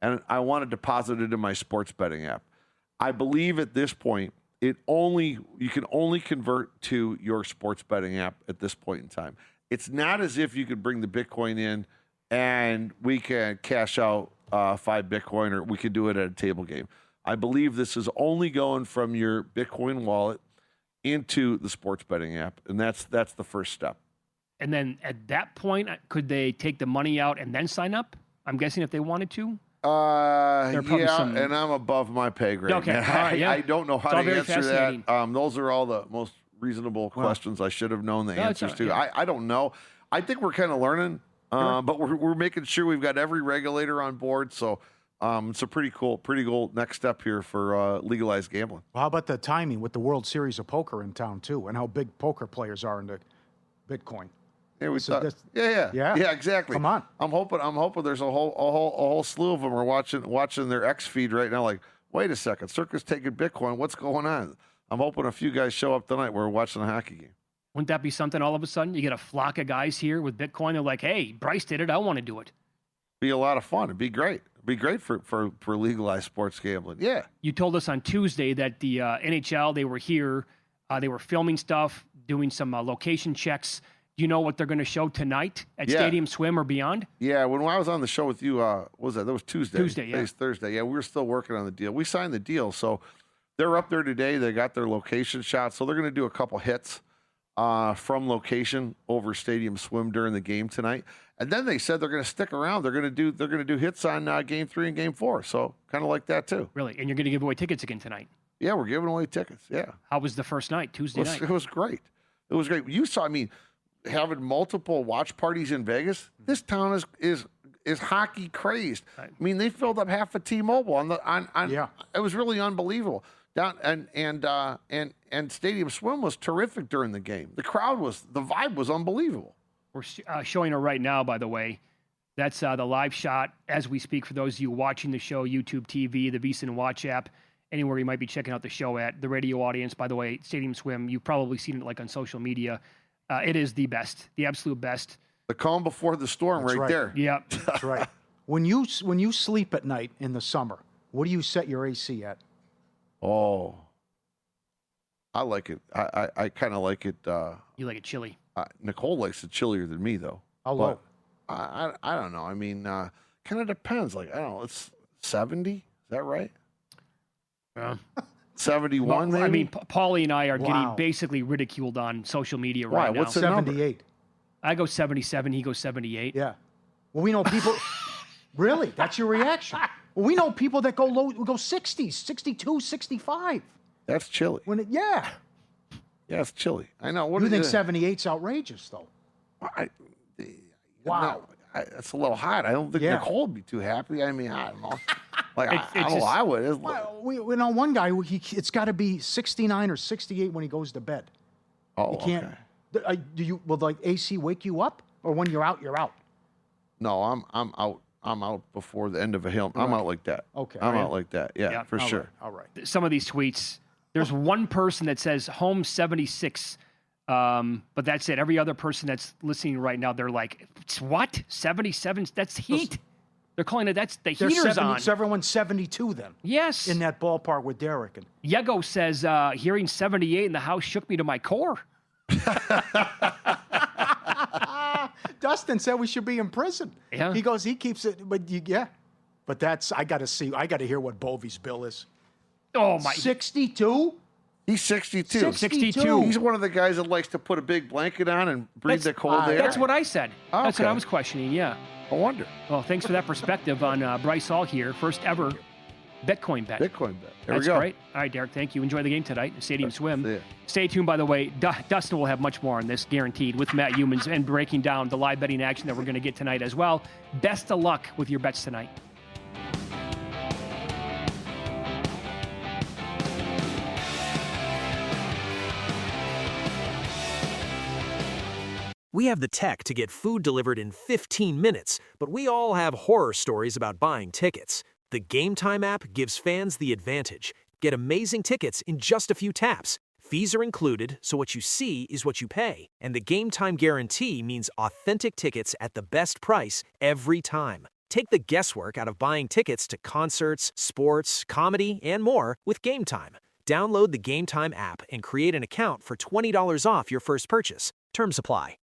Speaker 10: and I want to deposit it in my sports betting app. I believe at this point, you can only convert to your sports betting app at this point in time. It's not as if you could bring the Bitcoin in and we can cash out 5 Bitcoin, or we could do it at a table game. I believe this is only going from your Bitcoin wallet into the sports betting app, and that's the first step.
Speaker 5: And then at that point, could they take the money out and then sign up? I'm guessing if they wanted to.
Speaker 10: And I'm above my pay grade.
Speaker 5: Okay,
Speaker 10: man.
Speaker 5: all right, yeah.
Speaker 10: I don't know how
Speaker 5: It's all
Speaker 10: to
Speaker 5: very
Speaker 10: answer that.
Speaker 5: fascinating.
Speaker 10: Those are all the most reasonable questions I should have known the answers to.
Speaker 5: Yeah.
Speaker 10: I don't know. I think we're kind of learning, but we're making sure we've got every regulator on board. So it's a pretty cool next step here for legalized gambling.
Speaker 6: Well, how about the timing with the World Series of Poker in town too, and how big poker players are into Bitcoin?
Speaker 10: Yeah,
Speaker 6: Yeah,
Speaker 10: exactly.
Speaker 6: Come on.
Speaker 10: I'm hoping there's a whole slew of them are watching their X feed right now. Like, wait a second, Circa's taking Bitcoin. What's going on? I'm hoping a few guys show up tonight. We're watching a hockey game.
Speaker 5: Wouldn't that be something? All of a sudden, you get a flock of guys here with Bitcoin. They're like, "Hey, Bryce did it. I want to do it."
Speaker 10: Be a lot of fun. It'd be great. It'd be great for legalized sports gambling. Yeah.
Speaker 5: You told us on Tuesday that the NHL, they were here, they were filming stuff, doing some location checks. Do you know what they're going to show tonight at Stadium Swim or beyond?
Speaker 10: Yeah, when I was on the show with you, what was that? That was Tuesday.
Speaker 5: Tuesday, yeah.
Speaker 10: Today's Thursday. Yeah, we were still working on the deal. We signed the deal, so they're up there today. They got their location shots, so they're going to do a couple hits from location over Stadium Swim during the game tonight. And then they said they're going to stick around. They're going to do hits on Game 3 and Game 4. So kind of like that too.
Speaker 5: Really? And you're going to give away tickets again tonight?
Speaker 10: Yeah, we're giving away tickets. Yeah.
Speaker 5: How was the first night, Tuesday night?
Speaker 10: It was great. It was great. You saw, having multiple watch parties in Vegas. This town is hockey crazed.
Speaker 5: Right.
Speaker 10: They filled up half of T-Mobile
Speaker 6: Yeah.
Speaker 10: It was really unbelievable. Down and Stadium Swim was terrific during the game. The vibe was unbelievable.
Speaker 5: We're showing her right now, by the way. That's the live shot as we speak for those of you watching the show, YouTube TV, the VSiN Watch app, anywhere you might be checking out the show at. The radio audience, by the way, Stadium Swim, you've probably seen it like on social media. It is the best, the absolute best.
Speaker 10: The calm before the storm right there.
Speaker 5: Yeah.
Speaker 6: That's right. When you sleep at night in the summer, what do you set your AC at?
Speaker 10: Oh. I like it. I kind of like it.
Speaker 5: You like it chili?
Speaker 10: Nicole likes it chillier than me, though.
Speaker 6: How low?
Speaker 10: But I don't know. I mean, kind of depends. Like, I don't know. It's 70. Is that right?
Speaker 5: Yeah.
Speaker 10: 71, maybe?
Speaker 5: I mean, Paulie and I are
Speaker 6: Wow.
Speaker 5: getting basically ridiculed on social media
Speaker 10: Why?
Speaker 5: right now.
Speaker 10: What's the number?
Speaker 6: 78.
Speaker 5: I go 77. He goes 78.
Speaker 6: Yeah. Well, we know people. Really? That's your reaction? Well, we know people that go low, go 60s, 62, 65.
Speaker 10: That's chilly.
Speaker 6: Yeah.
Speaker 10: Yeah, it's chilly. I know. What
Speaker 6: You
Speaker 10: do
Speaker 6: think 78's outrageous, though? Wow.
Speaker 10: That's a little hot. I don't think
Speaker 6: Yeah.
Speaker 10: Nicole would be too happy. I mean, I don't know. Like, I
Speaker 5: It's
Speaker 10: don't know.
Speaker 5: just-
Speaker 10: I would. It's,
Speaker 6: Well, we know one guy, it's got to be 69 or 68 when he goes to bed.
Speaker 10: oh,
Speaker 6: You can't.
Speaker 10: okay.
Speaker 6: Will like AC wake you up? Or when you're out, you're out?
Speaker 10: No, I'm out. I'm out before the end of a hill. I'm out like that.
Speaker 6: Okay.
Speaker 10: I'm
Speaker 6: Yeah.
Speaker 10: out like that. Yeah,
Speaker 5: Yeah.
Speaker 10: for
Speaker 6: All
Speaker 10: sure.
Speaker 6: right, all right.
Speaker 5: Some of these tweets, there's one person that says home 76, but that's it. Every other person that's listening right now, they're like, what? 77? That's heat. They're calling it, that's the
Speaker 6: They're
Speaker 5: heater's
Speaker 6: 70,
Speaker 5: on.
Speaker 6: so everyone's 72 then.
Speaker 5: Yes.
Speaker 6: In that ballpark with Derek. And
Speaker 5: Yego says, hearing 78 in the house shook me to my core.
Speaker 6: Dustin said we should be in prison.
Speaker 5: Yeah.
Speaker 6: He goes, he keeps it, but yeah. But that's, I got to hear what Bovey's bill is.
Speaker 5: Oh, my.
Speaker 6: 62?
Speaker 10: He's 62.
Speaker 5: 62.
Speaker 10: He's one of the guys that likes to put a big blanket on and breathe the cold air.
Speaker 5: That's what I said. That's what
Speaker 10: Okay.
Speaker 5: I was questioning, yeah.
Speaker 10: I wonder.
Speaker 5: Well, thanks for that perspective on Bryce Hall here. First ever Bitcoin bet.
Speaker 10: Bitcoin bet. There
Speaker 5: That's
Speaker 10: we go.
Speaker 5: great. All right, Derek, thank you. Enjoy the game tonight, Stadium Swim.
Speaker 10: See ya.
Speaker 5: Stay tuned, by the way. Dustin will have much more on this, guaranteed, with Matt Humans and breaking down the live betting action that we're going to get tonight as well. Best of luck with your bets tonight.
Speaker 1: We have the tech to get food delivered in 15 minutes, but we all have horror stories about buying tickets. The Game Time app gives fans the advantage. Get amazing tickets in just a few taps. Fees are included, so what you see is what you pay. And the Game Time guarantee means authentic tickets at the best price every time. Take the guesswork out of buying tickets to concerts, sports, comedy, and more with Game Time. Download the Game Time app and create an account for $20 off your first purchase. Terms apply.